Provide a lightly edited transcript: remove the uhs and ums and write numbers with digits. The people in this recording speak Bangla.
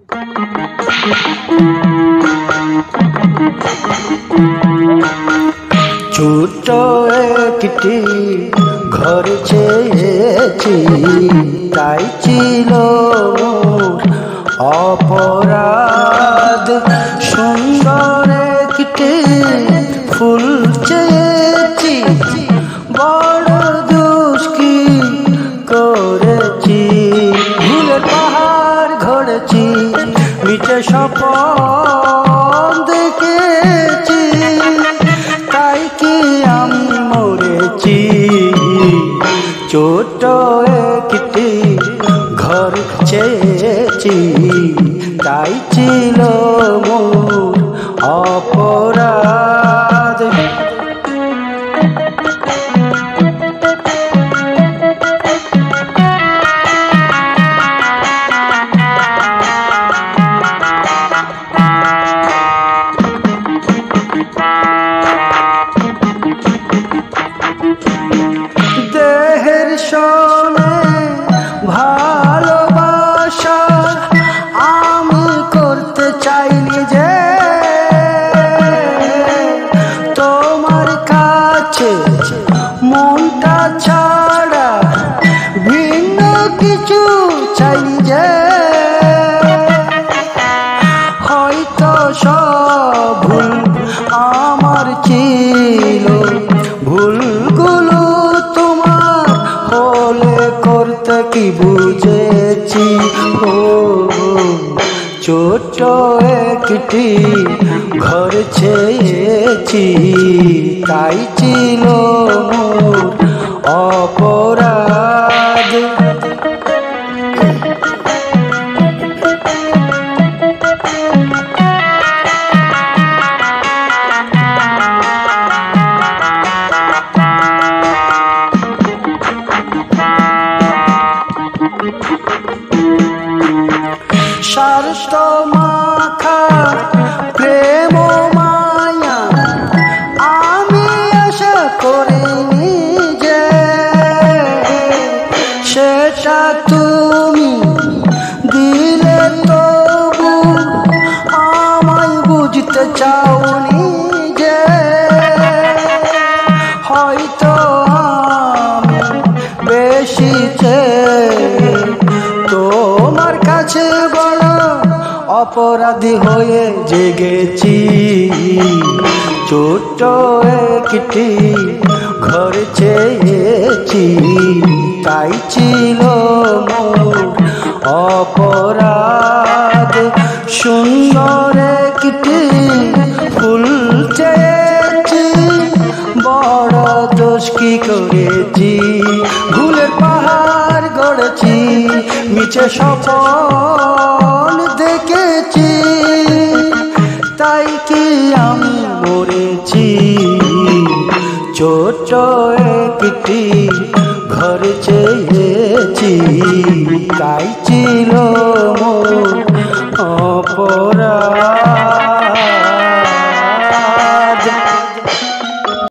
ছোট একটি ঘর চেয়েছি, তাই ছিল অপরাধ। সুন্দর একটি ফুল চেয়েছি, বড় দোষ কি করেছি। ভুলের পাহাড় গড়েছি, মিটে স্বপ্ন দেখেছি, তাই কি আমি মরেছি। ছোট একটি ঘর চেয়েছি, তাই ছিল মোর অপরাধ। দেহের সনে ভালোবাসা আমি করতে চাইনি যে, তোমার কাছে মনটা ছাড়া ভিন্ন কিছু চাইনি যে। হয়তো সব ভুল আমার ছিল, ভুলগুলো তোমার হলে করতে কি বুঝেছি। ও ছোট একটি ঘর চেয়েছি, তাই ছিল মোর অপরাধ। স্বার্থ মাখা প্রেম মায়া আমি আশা করিনি যে, সেটা তুমি দিলে তবু আমায় বুঝতে চাওনি যে। হয়তো আমি বেশি তোমার কাছে বড় অপরাধী হয়ে জেগেছি। ছোট একটি ঘর চেয়েছি, তাই ছিল মোর অপরাধ। সুন্দর একটি ফুল চেয়েছি, বড় দোষ কি করেছি। ভুলের পাহাড় গড়েছি, মিছে স্বপ্ন দেখেছি, তাই কি আমি মরেছি। ছোট একটি ঘর চেয়েছি, তাই ছিল মোর অপরাধ।